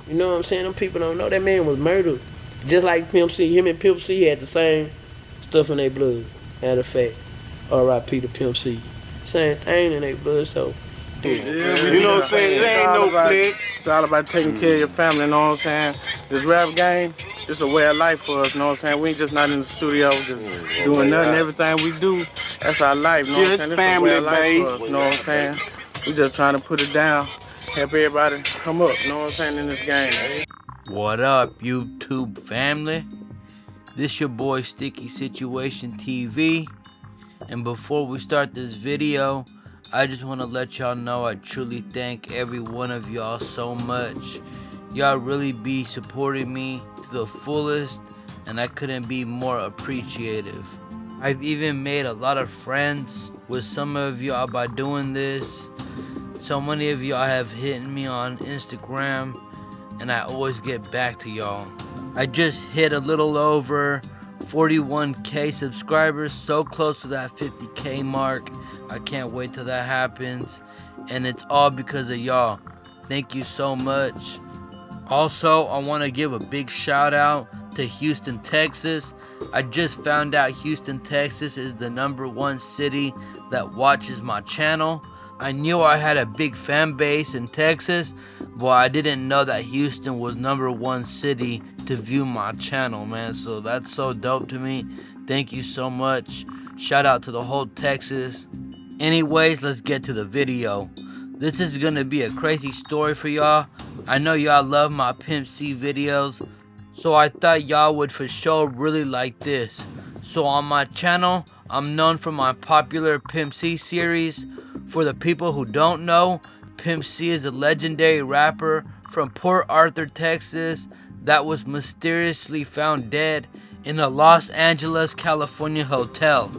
You know what I'm saying? Them people don't know that man was murdered. Just like Pimp C. Him and Pimp C had the same stuff in their blood. Matter of fact, R.I.P. to Pimp C. Same thing in their blood, so. Yeah, you know what I'm saying? It ain't no clicks. It's all about taking care of your family, you know what I'm saying? This rap game, it's a way of life for us, you know what I'm saying? We ain't just not in the studio just doing nothing. Everything we do, that's our life, you know what I'm saying? It's family a way of life based. for us, you know what I'm saying? We just trying to put it down, help everybody come up, you know what I'm saying, in this game. What up, YouTube family? This your boy Sticky Situation TV, and before we start this video, I just want to let y'all know I truly thank every one of y'all so much. Y'all really be supporting me to the fullest, and I couldn't be more appreciative. I've even made a lot of friends with some of y'all by doing this. So many of y'all have hit me on Instagram, and I always get back to y'all. I just hit a little over 41k subscribers, so close to that 50k mark. I can't wait till that happens, and it's all because of y'all. Thank you so much. Also, I want to give a big shout out to Houston, Texas. I just found out Houston, Texas is the #1 city that watches my channel. I knew I had a big fan base in Texas, but I didn't know that Houston was #1 city to view my channel, man. So that's so dope to me. Thank you so much. Shout out to the whole Texas. Anyways, let's get to the video. This is gonna be a crazy story for y'all. I know y'all love my Pimp C videos, so I thought y'all would for sure really like this. So on my channel, I'm known for my popular Pimp C series. For the people who don't know, Pimp C is a legendary rapper from Port Arthur, Texas that was mysteriously found dead in a Los Angeles, California hotel.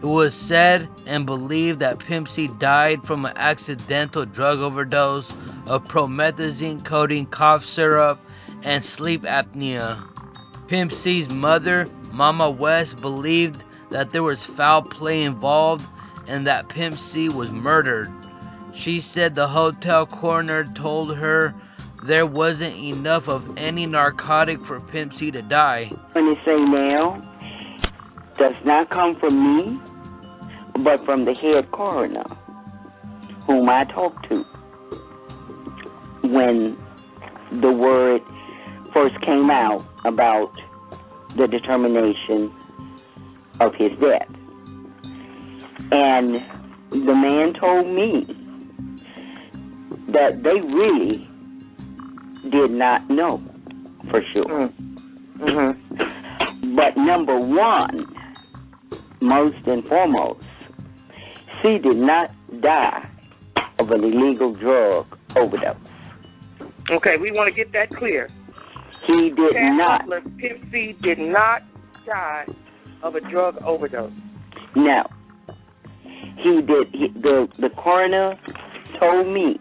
It was said and believed that Pimp C died from an accidental drug overdose of promethazine coating cough syrup and sleep apnea. Pimp C's mother, Mama West, believed that there was foul play involved and that Pimp C was murdered. She said the hotel coroner told her there wasn't enough of any narcotic for Pimp C to die. When they say now, does not come from me, but from the head coroner, whom I talked to when the word first came out about the determination of his death. And the man told me that they really did not know for sure. But number one, most and foremost, C did not die of an illegal drug overdose. Okay, we want to get that clear. He did not. Pimp C did not die of a drug overdose. No. He did. The coroner told me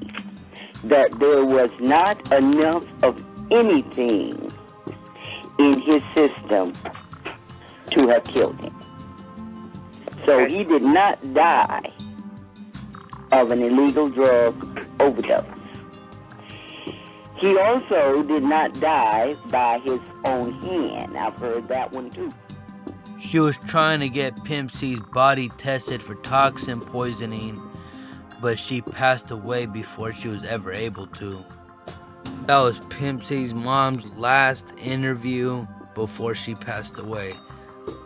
that there was not enough of anything in his system to have killed him. So he did not die of an illegal drug overdose. He also did not die by his own hand. I've heard that one too. She was trying to get Pimp C's body tested for toxin poisoning, but she passed away before she was ever able to. That was Pimp C's mom's last interview before she passed away.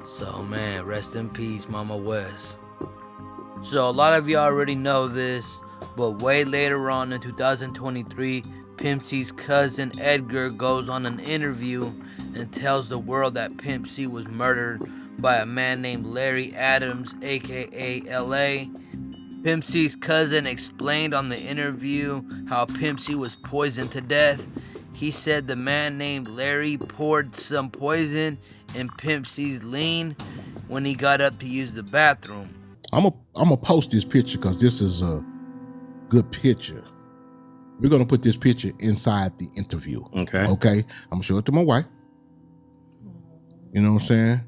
So man, rest in peace, Mama West. So a lot of y'all already know this, but way later on in 2023, Pimp C's cousin Edgar goes on an interview and tells the world that Pimp C was murdered by a man named Larry Adams, aka LA. Pimp C's cousin explained on the interview how Pimp C was poisoned to death. He said the man named Larry poured some poison in Pimp C's lean when he got up to use the bathroom. I'm gonna post this picture because this is a good picture. We're gonna put this picture inside the interview. Okay. Okay. I'm gonna show it to my wife. You know what I'm saying?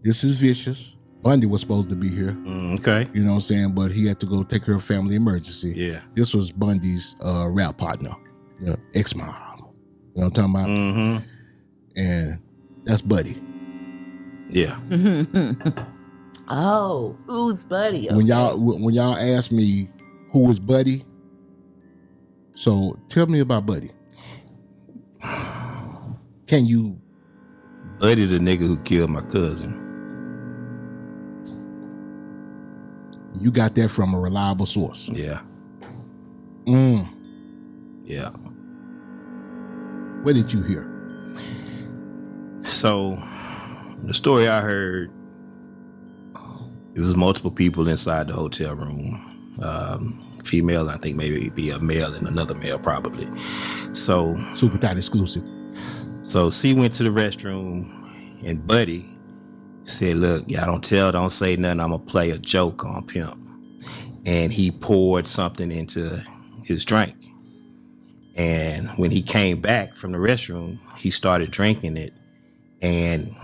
This is Vicious. Bundy was supposed to be here. Okay. You know what I'm saying? But he had to go take care of family emergency. Yeah. This was Bundy's rap partner, ex-mom. You know what I'm talking about? Mm-hmm. And that's Buddy. Yeah. Oh, who's Buddy? When Okay. y'all ask me who is Buddy, so tell me about Buddy. Can you? Buddy the nigga who killed my cousin. You got that from a reliable source. Yeah. Yeah. What did you hear? So, the story I heard, it was multiple people inside the hotel room. Female, I think maybe be a male and another male probably. So, Super tight exclusive. So C went to the restroom and Buddy said, look, y'all don't say nothing. I'm going to play a joke on Pimp. And he poured something into his drink. And when he came back from the restroom, he started drinking it and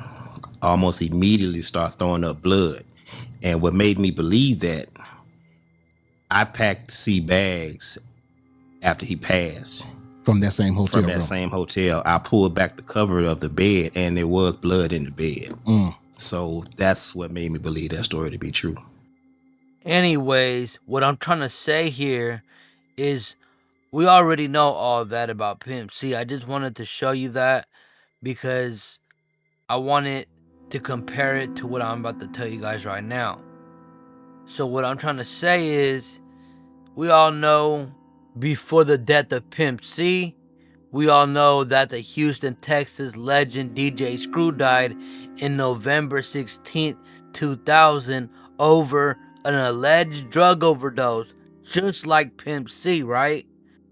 almost immediately started throwing up blood. And what made me believe that, I packed C bags after he passed. From that same hotel From that room. same hotel. I pulled back the cover of the bed and there was blood in the bed. So that's what made me believe that story to be true. Anyways, what I'm trying to say here is we already know all that about Pimp C. I just wanted to show you that because I wanted to compare it to what I'm about to tell you guys right now. So what I'm trying to say is we all know before the death of Pimp C, we all know that the Houston, Texas legend DJ Screw died in November 16th, 2000 over an alleged drug overdose, just like Pimp C, right?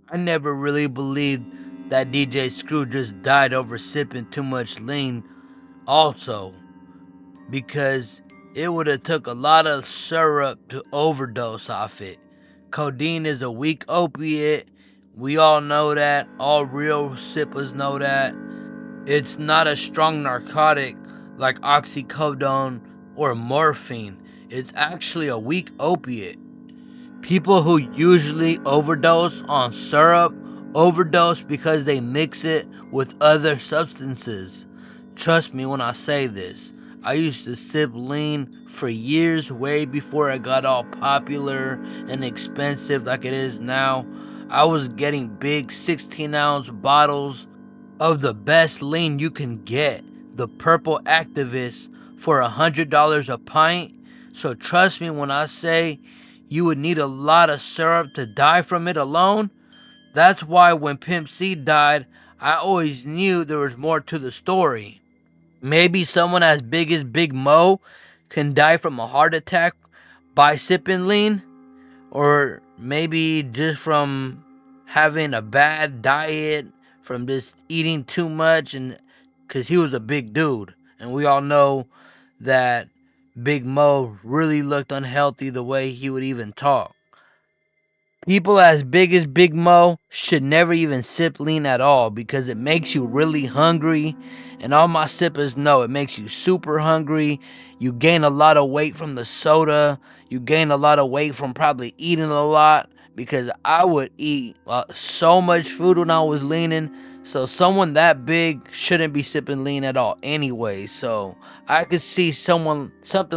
I never really believed that DJ Screw just died over sipping too much lean also, because it would have took a lot of syrup to overdose off it. Codeine is a weak opiate. We all know that. All real sippers know that. It's not a strong narcotic like oxycodone or morphine. It's actually a weak opiate. People who usually overdose on syrup overdose because they mix it with other substances. Trust me when I say this. I used to sip lean for years, way before it got all popular and expensive like it is now. I was getting big 16-ounce bottles of the best lean you can get, the Purple Activist, for $100 a pint. So trust me when I say you would need a lot of syrup to die from it alone. That's why when Pimp C died, I always knew there was more to the story. Maybe someone as big as Big Mo can die from a heart attack by sipping lean, or maybe just from having a bad diet, from just eating too much, and because he was a big dude, and we all know that Big Mo really looked unhealthy the way he would even talk. People as big as Big Mo should never even sip lean at all because it makes you really hungry. And all my sippers know it makes you super hungry. You gain a lot of weight from the soda. You gain a lot of weight from probably eating a lot, because I would eat so much food when I was leaning. So someone that big shouldn't be sipping lean at all anyway. So I could see something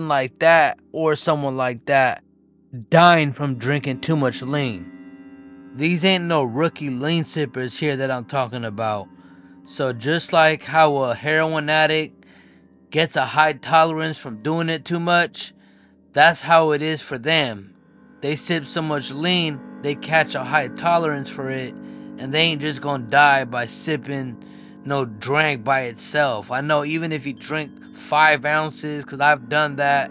like that, or someone like that dying from drinking too much lean. These ain't no rookie lean sippers here that I'm talking about. So just like how a heroin addict gets a high tolerance from doing it too much, that's how it is for them. They sip so much lean, they catch a high tolerance for it, and they ain't just gonna die by sipping no drink by itself. I know even if you drink 5 ounces, because I've done that,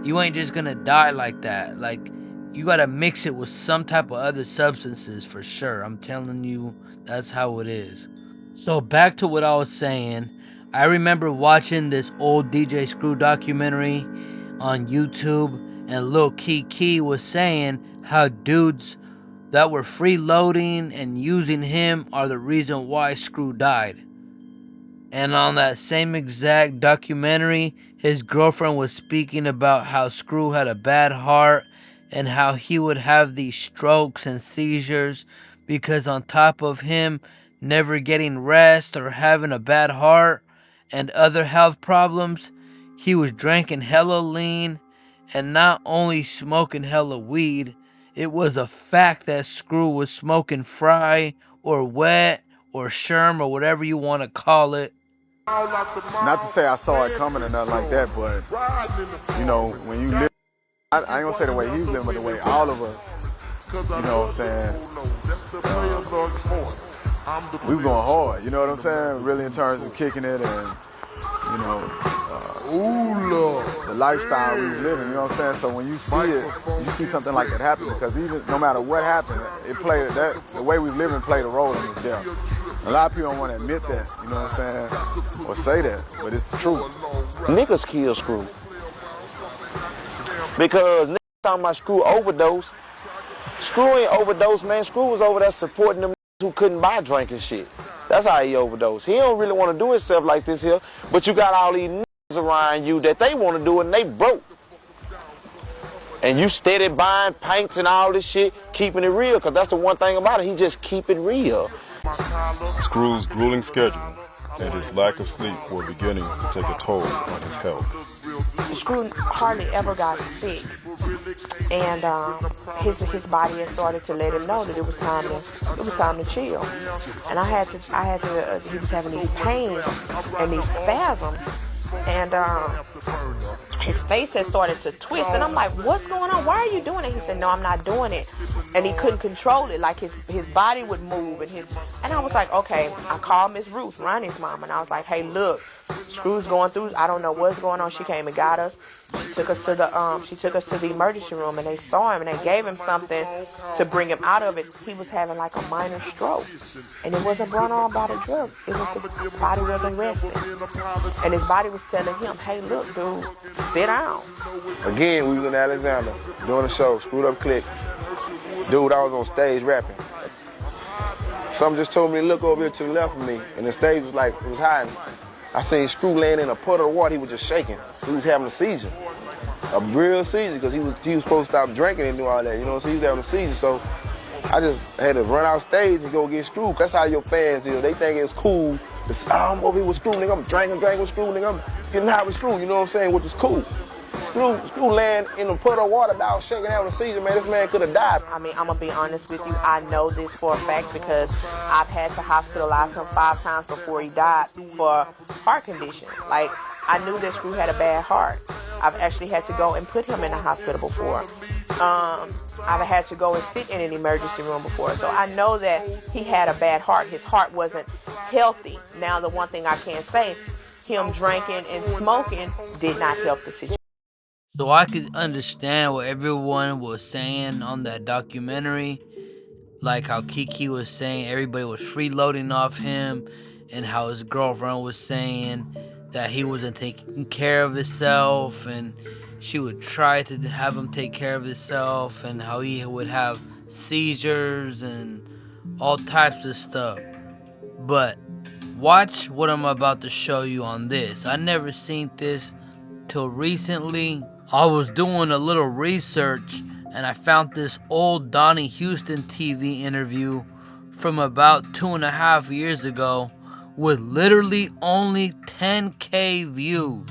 you ain't just gonna die like that. Like, you gotta mix it with some type of other substances for sure. I'm telling you, that's how it is. So back to what I was saying. I remember watching this old DJ Screw documentary on YouTube, and Lil Kiki was saying how dudes that were freeloading and using him are the reason why Screw died. And on that same exact documentary, his girlfriend was speaking about how Screw had a bad heart and how he would have these strokes and seizures because on top of him never getting rest or having a bad heart and other health problems, he was drinking hella lean and not only smoking hella weed. It was a fact that Screw was smoking fry or wet or sherm or whatever you want to call it. Not to say I saw it coming or nothing like that, but you know, when you live, I ain't gonna say the way he's living, but the way all of us, you know what I'm saying, we were going hard, you know what I'm saying, really in terms of kicking it and, you know, the lifestyle we was living, you know what I'm saying, so when you see it, you see something like that happen, because even no matter what happened, it played, the way we was living played a role in his death. A lot of people don't want to admit that, you know what I'm saying, or say that, but it's the truth. Niggas kill Screw. Because niggas talking about Screw overdose. Screw ain't overdose, man. Screw was over there supporting them who couldn't buy drinking shit. That's how he overdosed. He don't really want to do himself like this here, but you got all these niggas around you that they want to do it and they broke. And you steady buying paints and all this shit, keeping it real, because that's the one thing about it. He just keep it real. Screw's grueling schedule and his lack of sleep were beginning to take a toll on his health. Screw hardly ever got sick, and his body had started to let him know that it was time to chill. And he was having these pains and these spasms, and his face had started to twist, and I'm like, what's going on? Why are you doing it? He said, no, I'm not doing it. And he couldn't control it, like his body would move, and I was like, okay. I called Miss Ruth, Ronnie's mom, and I was like, hey, look, Screw's going through, I don't know what's going on. She came and got us. She took us to the emergency room, and they saw him, and they gave him something to bring him out of it. He was having like a minor stroke, and it wasn't brought on by the drug. It was his body wasn't resting, and his body was telling him, hey, look, dude, sit down. Again, we was in Alexander doing a show, Screwed Up Click. Dude, I was on stage rapping. Something just told me to look over here to the left of me, and the stage was like, it was hiding. I seen Screw laying in a puddle of water. He was just shaking. He was having a seizure, a real seizure, because he was supposed to stop drinking and do all that, you know. So he was having a seizure. So I just had to run out stage and go get Screw. That's how your fans is. They think it's cool to say, oh, I'm over here with Screw, nigga. I'm drinking with Screw, nigga. I'm getting high with Screw. You know what I'm saying? Which is cool. Screw laying in a puddle of water, dog, shaking having a seizure, man. This man could have died. I mean, I'm gonna be honest with you. I know this for a fact because I've had to hospitalize him 5 times before he died for heart condition. Like, I knew that Screw had a bad heart. I've actually had to go and put him in the hospital before. I've had to go and sit in an emergency room before. So I know that he had a bad heart. His heart wasn't healthy. Now, the one thing I can say, him drinking and smoking did not help the situation. So I could understand what everyone was saying on that documentary, like how Kiki was saying everybody was freeloading off him, and how his girlfriend was saying that he wasn't taking care of himself, and she would try to have him take care of himself, and how he would have seizures and all types of stuff. But watch what I'm about to show you on this. I never seen this till recently. I was doing a little research and I found this old Donnie Houston TV interview from about 2.5 years ago with literally only 10K views.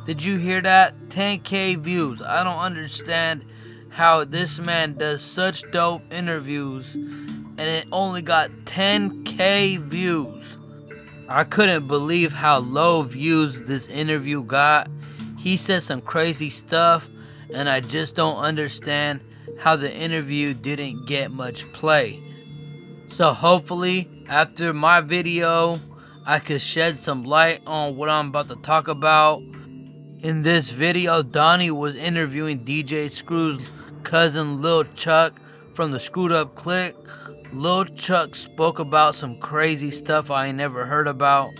Did you hear that? 10K views. I don't understand how this man does such dope interviews and it only got 10K views. I couldn't believe how low views this interview got. He said some crazy stuff, and I just don't understand how the interview didn't get much play. So hopefully, after my video, I could shed some light on what I'm about to talk about. In this video, Donnie was interviewing DJ Screw's cousin Lil Chuck from the Screwed Up Click. Lil Chuck spoke about some crazy stuff I ain't never heard about.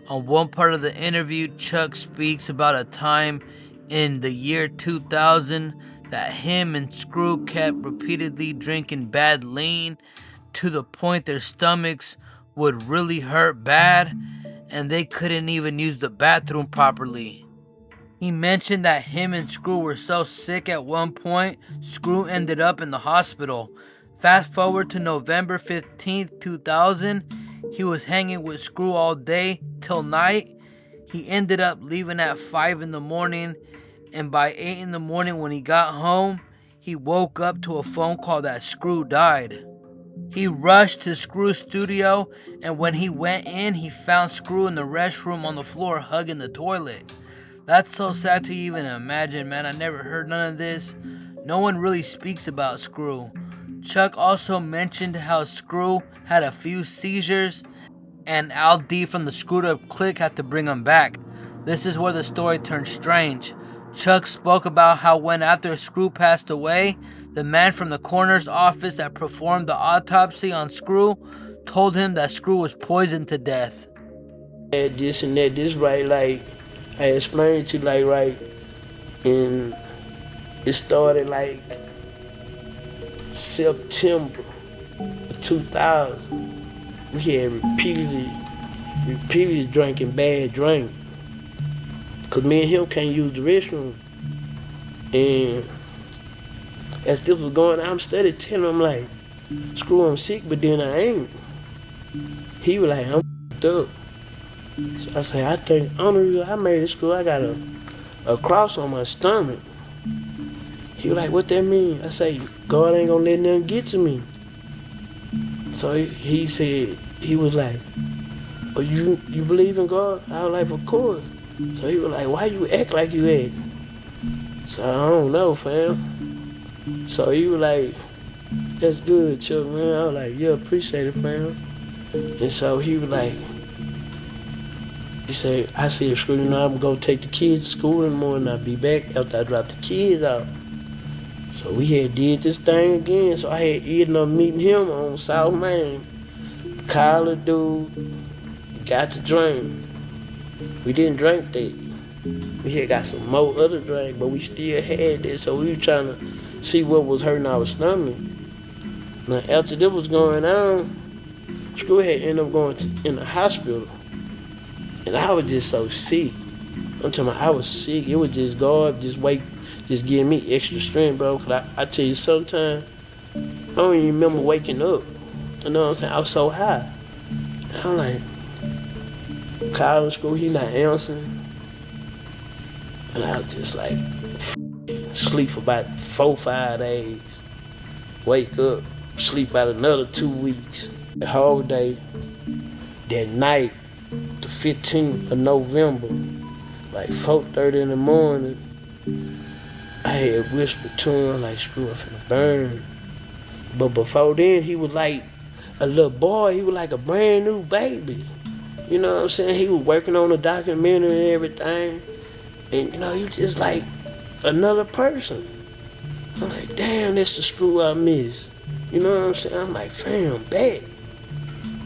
On one part of the interview, Chuck speaks about a time in the year 2000 that him and Screw kept repeatedly drinking bad lean to the point their stomachs would really hurt bad and they couldn't even use the bathroom properly. He mentioned that him and Screw were so sick at one point, Screw ended up in the hospital. Fast forward to November 15th, 2000, He was hanging with Screw all day till night. He ended up leaving at 5 in the morning, and by 8 in the morning when he got home, he woke up to a phone call that Screw died. He rushed to Screw's studio, and when he went in, he found Screw in the restroom on the floor hugging the toilet. That's so sad to even imagine, man. I never heard none of this. No one really speaks about Screw. Chuck also mentioned how Screw had a few seizures, and Al D from the Screwed Up Clique had to bring him back. This is where the story turns strange. Chuck spoke about how when after Screw passed away, the man from the coroner's office that performed the autopsy on Screw told him that Screw was poisoned to death. This and that, this right, like, I explained to you, like, right, and it started, like, September 2000. We had repeatedly drinking bad drink. Cause me and him can't use the restroom. And as this was going on, I'm steady telling him like, Screw, I'm sick, but then I ain't. He was like, I'm f***ed up. So I say, I think, I made it, Screw, I got a cross on my stomach. He was like, what that mean? I say, God ain't gonna let nothing get to me. So he said, he was like, oh, you believe in God? I was like, of course. So he was like, why you act like you act? So I don't know, fam. So he was like, that's good, Chuck, man. I was like, yeah, appreciate it, fam. And so he was like, he said, I said, Screw, you know, I'm gonna go take the kids to school in the morning. I'll be back after I drop the kids out. So we had did this thing again. So I had ended up meeting him on South Main. Called a dude, got to drink. We didn't drink that. We had got some more other drink, but we still had that. So we were trying to see what was hurting our stomach. Now after this was going on, Screw had ended up going in the hospital. And I was just so sick. I'm talking about I was sick. It was just God just giving me extra strength, bro. Cause I tell you, sometimes I don't even remember waking up. You know what I'm saying? I was so high. I'm like, calling Screw, he not answering. And I was just like, sleep for about 4-5 days. Wake up, sleep about another 2 weeks. The whole day, that night, the 15th of November, like 4:30 in the morning, I had whispered to him like, Screw, I'm finna burn. But before then, he was like a little boy. He was like a brand new baby. You know what I'm saying? He was working on a documentary and everything. And, you know, he just like another person. I'm like, damn, that's the Screw I miss. You know what I'm saying? I'm like, fam, back.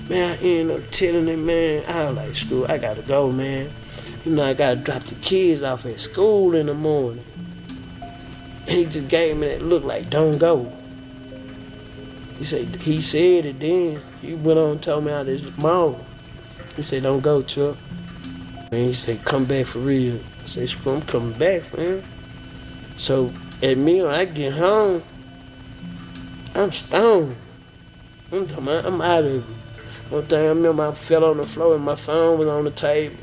Man, I ended up telling him, man, I was like, Screw, I gotta go, man. You know, I gotta drop the kids off at school in the morning. And he just gave me that look like, don't go. He said it then. He went on and told me how this mom. He said, don't go, Chuck. And he said, come back for real. I said, Screw, I'm coming back, man. So at me, when I get home, I'm stoned. I'm out of it. One thing I remember, I fell on the floor and my phone was on the table.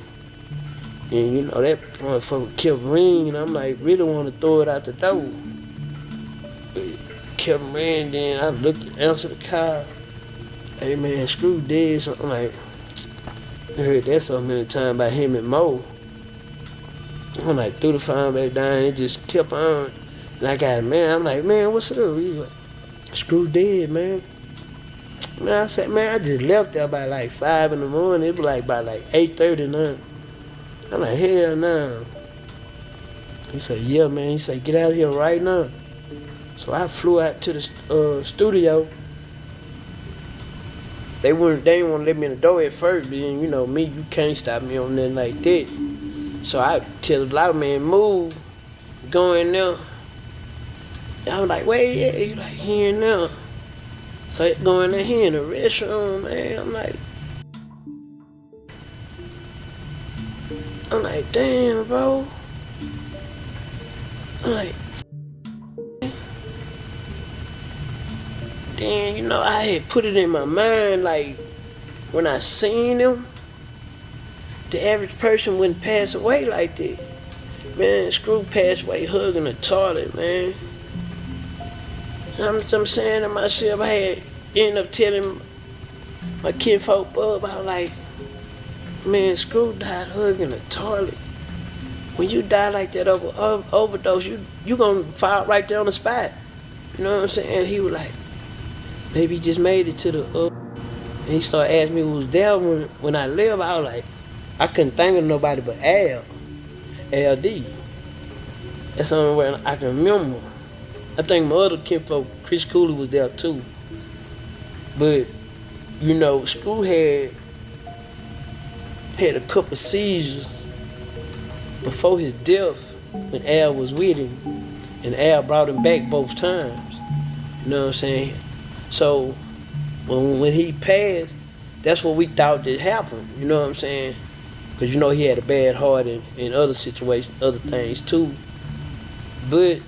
And you know, that motherfucker kept ringing. I'm like, really want to throw it out the door. It kept ringing, then I looked, answered the call. Hey man, Screw dead. So I'm like, I heard that so many times about him and Mo. I'm like, threw the phone back down, it just kept on. And I got it, man. I'm like, man, what's up? He like, Screw dead, man. Man, I said, man, I just left there by like 5 in the morning. It was like by like 8:30 now. I'm like, hell no. He said, yeah, man. He said, get out of here right now. So I flew out to the studio. They didn't want to let me in the door at first, but then, you know, me, you can't stop me on nothing like that. So I tell the loud man, move, go in there. And I was like, wait, yeah. He like, here and there. So I go in there, he in the restroom, man. I'm like, damn, bro. I'm like, then, you know, I had put it in my mind, like, when I seen him, the average person wouldn't pass away like that. Man, Screw passed away hugging the toilet, man. I'm saying to myself, I had ended up telling my kinfolk Bub, I was like, man, Screw died hugging the toilet. When you die like that over overdose, you gonna fall right there on the spot. You know what I'm saying? He was like, maybe he just made it to the and he started asking me who was there when I left. I was like, I couldn't think of nobody but LD. That's the only way I can remember. I think my other kinfolk, Chris Cooley, was there too. But, you know, Screw had a couple seizures before his death when Al was with him. And Al brought him back both times. You know what I'm saying? So, when he passed, that's what we thought that happened. You know what I'm saying? Because, you know, he had a bad heart in other situations, other things too. But,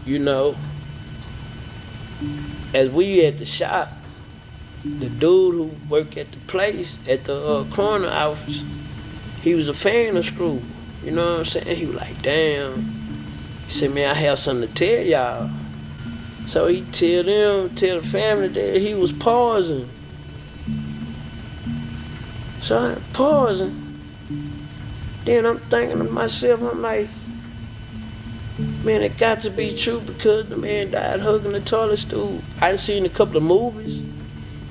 you know, as we at the shop, the dude who worked at the place, at the Coroner office, he was a fan of Screw. You know what I'm saying? He was like, damn. He said, man, I have something to tell y'all. So he tell the family that he was pausing. So I'm pausing. Then I'm thinking to myself, I'm like, man, it got to be true because the man died hugging the toilet stool. I seen a couple of movies.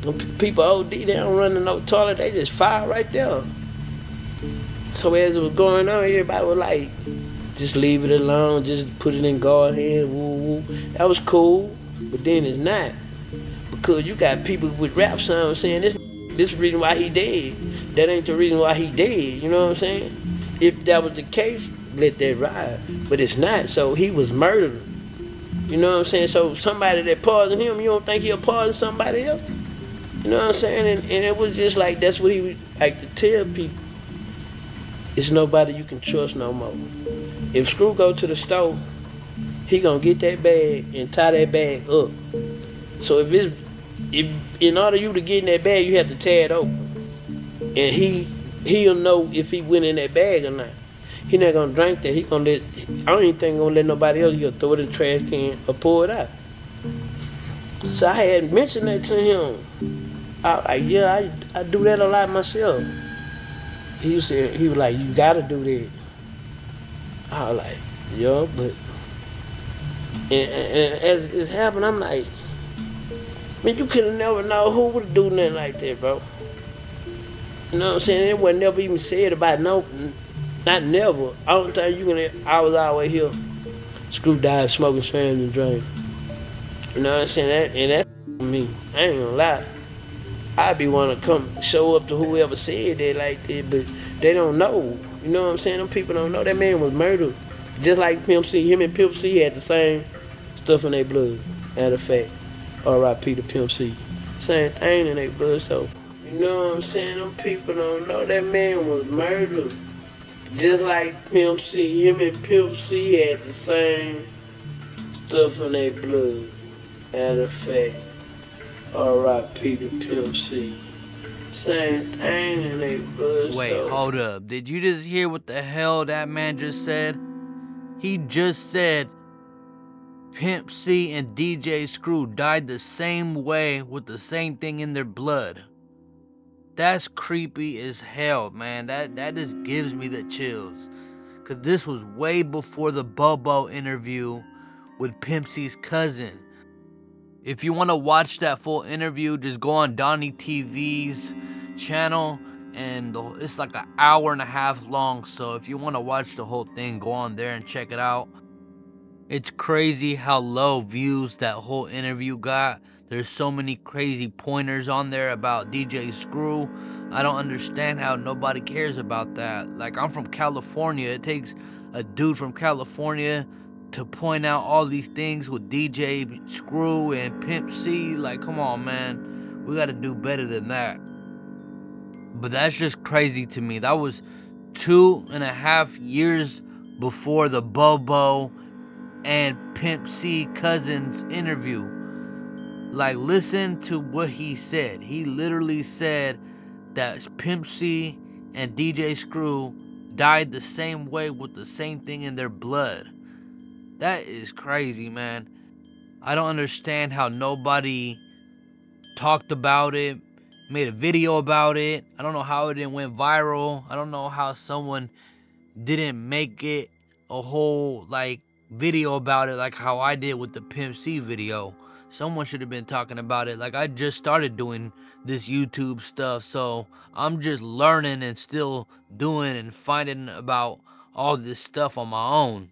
When people OD, they don't run in no toilet, they just fire right there. So as it was going on, everybody was like, just leave it alone, just put it in God's hands, woo woo. That was cool, but then it's not. Because you got people with rap songs saying this is the reason why he dead. That ain't the reason why he dead, you know what I'm saying? If that was the case, let that ride. But it's not, so he was murdered. You know what I'm saying? So somebody that poisoned him, you don't think he'll poison somebody else? You know what I'm saying? And it was just like, that's what he would like to tell people. It's nobody you can trust no more. If Screw go to the store, he gonna get that bag and tie that bag up. So if in order you to get in that bag, you have to tear it open. And he'll know if he went in that bag or not. He not gonna drink that. He gonna let. I don't even think gonna let nobody else. He'll throw it in the trash can or pour it out. So I had mentioned that to him. I was like, yeah, I do that a lot myself. He was like, you gotta do that. I was like, yeah, but and as it's happened, I'm like, man, you could have never know who would do nothing like that, bro. You know what I'm saying? It wasn't never even said about no, not never. Only time I was always here. Screw died smoking strands and drinking. You know what I'm saying? That me. I ain't gonna lie. I'd be wanting to come show up to whoever said that like that, but they don't know. You know what I'm saying? Them people don't know. That man was murdered. Just like Pimp C. Him and Pimp C had the same stuff in their blood. Matter of fact, R.I.P. to Pimp C. Same thing in their blood, so. You know what I'm saying? Them people don't know. That man was murdered. Just like Pimp C. Him and Pimp C had the same stuff in their blood. Matter of fact, R.I.P. to Pimp C. Same thing in their blood. Wait, so. hold up. Did you just hear what the hell that man just said? He just said Pimp C and DJ Screw died the same way with the same thing in their blood. That's creepy as hell, man. That just gives me the chills. Cause this was way before the Bobo interview with Pimp C's cousin. If you want to watch that full interview, just go on Donnie TV's channel, and it's like an hour and a half long. So if you want to watch the whole thing, go on there and check it out. It's crazy how low views that whole interview got. There's so many crazy pointers on there about DJ Screw. I don't understand how nobody cares about that. Like, I'm from California. It takes a dude from California to point out all these things with DJ Screw and Pimp C. Like, come on, man. We gotta do better than that. But that's just crazy to me. That was 2.5 years before the Bobo and Pimp C cousins interview. Like, listen to what he said. He literally said that Pimp C and DJ Screw died the same way with the same thing in their blood. That is crazy, man. I don't understand how nobody talked about it, made a video about it. I don't know how it didn't went viral. I don't know how someone didn't make it a whole like video about it like how I did with the Pimp C video. Someone should have been talking about it. Like, I just started doing this YouTube stuff, so I'm just learning and still doing and finding about all this stuff on my own.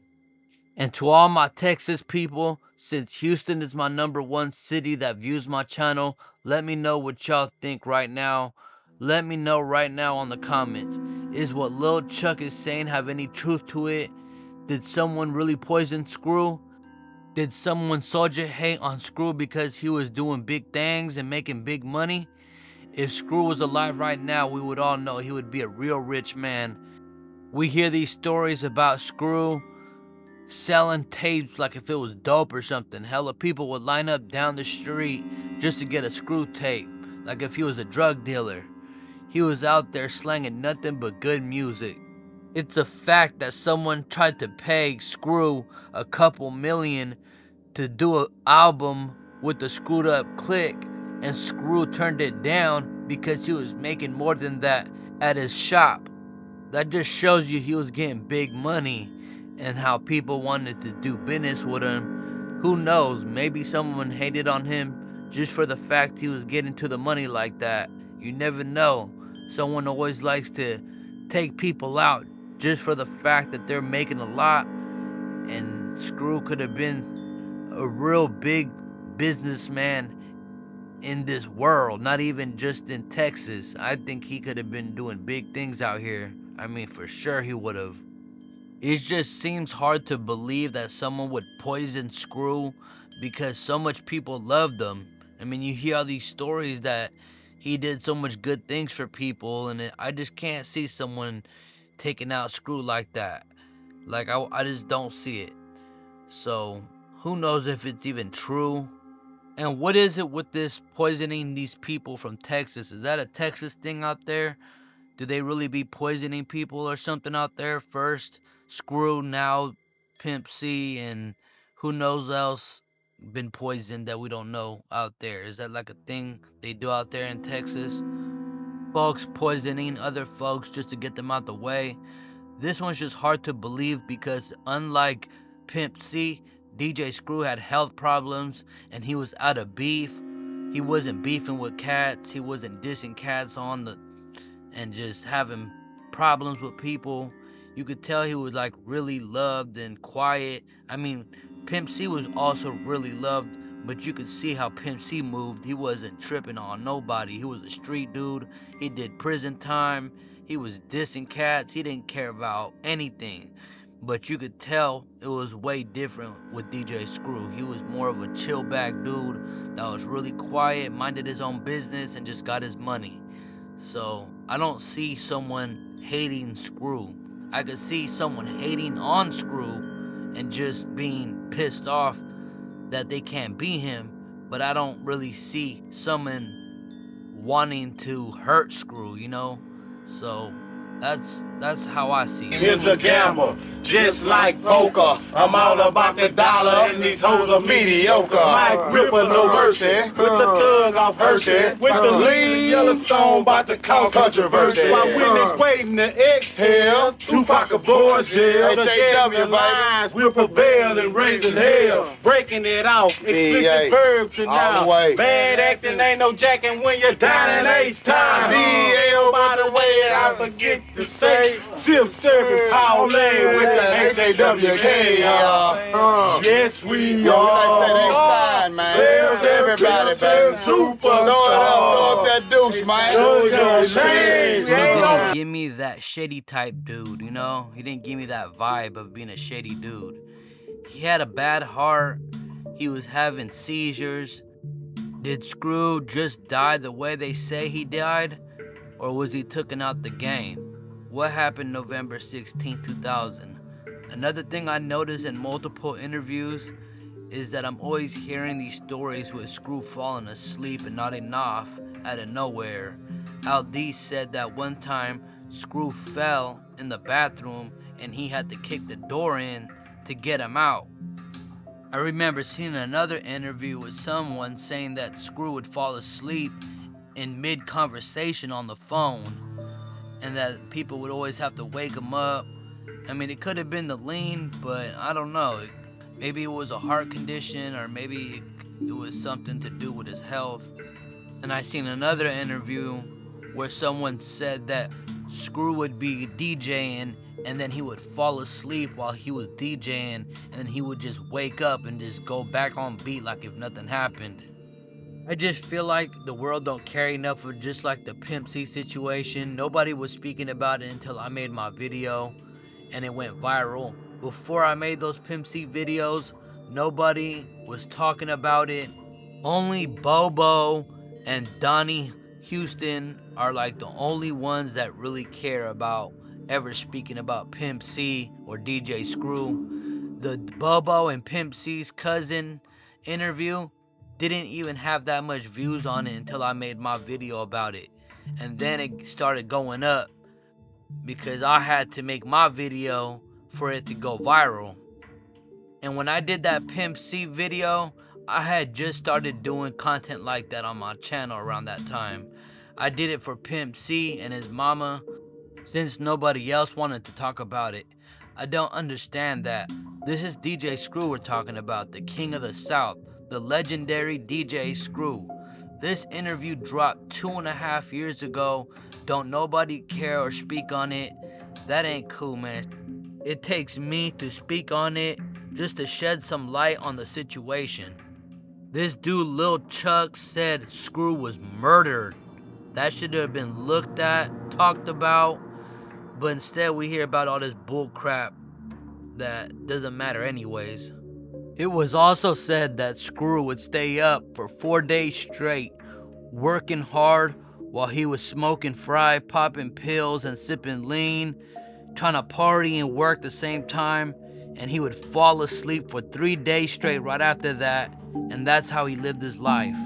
And to all my Texas people, since Houston is my #1 city that views my channel, let me know what y'all think right now. Let me know right now on the comments. Is what Lil Chuck is saying have any truth to it? Did someone really poison Screw? Did someone soldier hate on Screw because he was doing big things and making big money? If Screw was alive right now, we would all know he would be a real rich man. We hear these stories about Screw selling tapes like if it was dope or something. Hella people would line up down the street just to get a Screw tape, like if he was a drug dealer. He was out there slanging nothing but good music. It's a fact that someone tried to pay Screw a couple million to do an album with the Screwed Up Click, and Screw turned it down because he was making more than that at his shop. That just shows you he was getting big money and how people wanted to do business with him. Who knows, maybe someone hated on him just for the fact he was getting to the money like that. You never know. Someone always likes to take people out just for the fact that they're making a lot, and Screw could have been a real big businessman in this world, not even just in Texas. I think he could have been doing big things out here. I mean, for sure he would have. It just seems hard to believe that someone would poison Screw because so much people loved him. I mean, you hear all these stories that he did so much good things for people, and I just can't see someone taking out Screw like that. Like, I just don't see it. So, who knows if it's even true? And what is it with this poisoning these people from Texas? Is that a Texas thing out there? Do they really be poisoning people or something out there? First Screw, now Pimp C, and who knows else been poisoned that we don't know out there. Is that like a thing they do out there in Texas? Folks poisoning other folks just to get them out the way. This one's just hard to believe because unlike Pimp C, DJ Screw had health problems and he was out of beef. He wasn't beefing with cats. He wasn't dissing cats on the and just having problems with people. You could tell he was like really loved and quiet. I mean, Pimp C was also really loved, but you could see how Pimp C moved. He wasn't tripping on nobody. He was a street dude. He did prison time. He was dissing cats. He didn't care about anything. But you could tell it was way different with DJ Screw. He was more of a chill back dude that was really quiet, minded his own business, and just got his money. So I don't see someone hating Screw. I could see someone hating on Screw and just being pissed off that they can't be him, but I don't really see someone wanting to hurt Screw, you know? So that's how I see it. Here's a gamble, just like poker. I'm all about the dollar, and these hoes are mediocre. Mike Ripper, no mercy. Put the thug off Hershey. With the lean Yellowstone, about to cause controversy. While witness waiting to exhale, Tupac avoids jail. The lines will prevail in raising hell. Breaking it off, explicit verbs and now. Bad acting ain't no jacking when you're down in H-time. DL, by the way, I forget to say, Sip serving parlay with the HAWK. Yes, we are. Say next time, man. There's everybody, baby. Throw up that deuce, man. He didn't give me that shady type dude, you know? He didn't give me that vibe of being a shady dude. He had a bad heart. He was having seizures. Did Screw just die the way they say he died? Or was he taken out the game? What happened November 16, 2000? Another thing I noticed in multiple interviews is that I'm always hearing these stories with Screw falling asleep and nodding off out of nowhere. LD said that one time Screw fell in the bathroom and he had to kick the door in to get him out. I remember seeing another interview with someone saying that Screw would fall asleep in mid-conversation on the phone and that people would always have to wake him up. I mean, it could have been the lean, but I don't know. Maybe it was a heart condition, or maybe it was something to do with his health. And I seen another interview where someone said that Screw would be DJing and then he would fall asleep while he was DJing, and then he would just wake up and just go back on beat like if nothing happened. I just feel like the world don't care enough for just like the Pimp C situation. Nobody was speaking about it until I made my video and it went viral. Before I made those Pimp C videos, nobody was talking about it. Only Bobo and Donnie Houston are like the only ones that really care about ever speaking about Pimp C or DJ Screw. The Bobo and Pimp C's cousin interview didn't even have that much views on it until I made my video about it. And then it started going up because I had to make my video for it to go viral. And when I did that Pimp C video, I had just started doing content like that on my channel around that time. I did it for Pimp C and his mama since nobody else wanted to talk about it. I don't understand that. This is DJ Screw we're talking about, the king of the South, the legendary DJ Screw. This interview dropped 2.5 years ago. Don't nobody care or speak on it. That ain't cool, man. It takes me to speak on it just to shed some light on the situation. This dude Lil Chuck said Screw was murdered. That should have been looked at, talked about, but instead we hear about all this bull crap that doesn't matter anyways. It was also said that Screw would stay up for 4 days straight, working hard while he was smoking fry, popping pills and sipping lean, trying to party and work the same time, and he would fall asleep for 3 days straight right after that, and that's how he lived his life.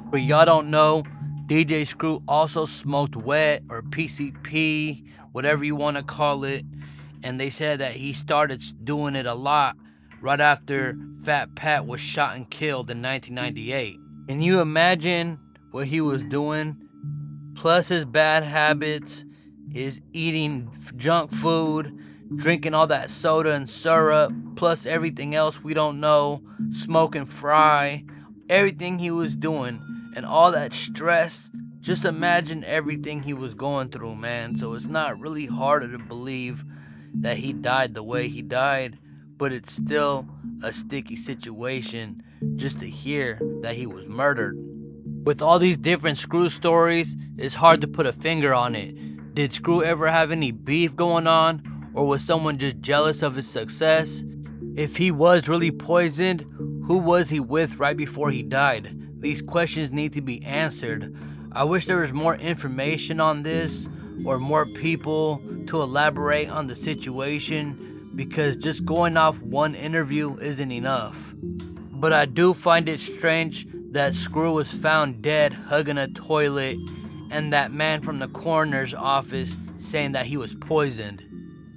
For y'all don't know, DJ Screw also smoked wet or PCP, whatever you want to call it, and they said that he started doing it a lot right after Fat Pat was shot and killed in 1998. Can you imagine what he was doing? Plus his bad habits is eating junk food, drinking all that soda and syrup, plus everything else we don't know, smoking fry, everything he was doing, and all that stress. Just imagine everything he was going through, man. So it's not really harder to believe that he died the way he died, but it's still a sticky situation just to hear that he was murdered. With all these different Screw stories, it's hard to put a finger on it. Did Screw ever have any beef going on, or was someone just jealous of his success? If he was really poisoned, who was he with right before he died? These questions need to be answered. I wish there was more information on this, or more people to elaborate on the situation, because just going off one interview isn't enough. But I do find it strange that Screw was found dead hugging a toilet, and that man from the coroner's office saying that he was poisoned.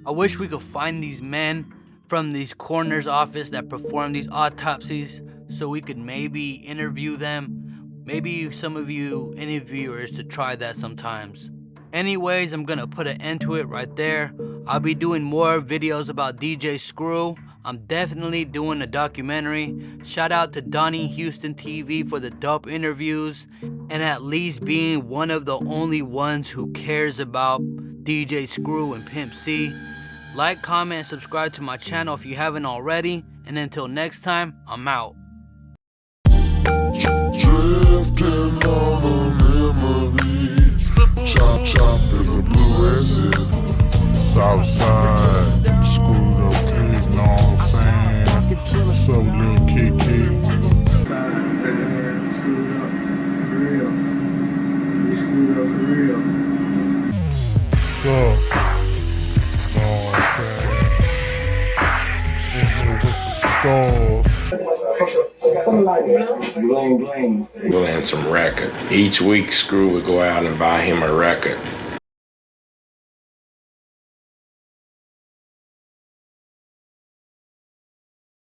I wish we could find these men from these coroner's office that perform these autopsies so we could maybe interview them. Maybe some of you interviewers to try that sometimes. Anyways, I'm gonna put an end to it right there. I'll be doing more videos about DJ Screw. I'm definitely doing a documentary. Shout out to Donnie Houston TV for the dope interviews, and at least being one of the only ones who cares about DJ Screw and Pimp C. Like, comment, and subscribe to my channel if you haven't already. And until next time, I'm out. Drifting on a memory. Chop chop in the blue S's. Southside, screwed up click, know what I'm saying? What's up, little Kiki? Sure. Know what I'm saying? In here with the stars. Bling bling. And some record. Each week, Screw would go out and buy him a record.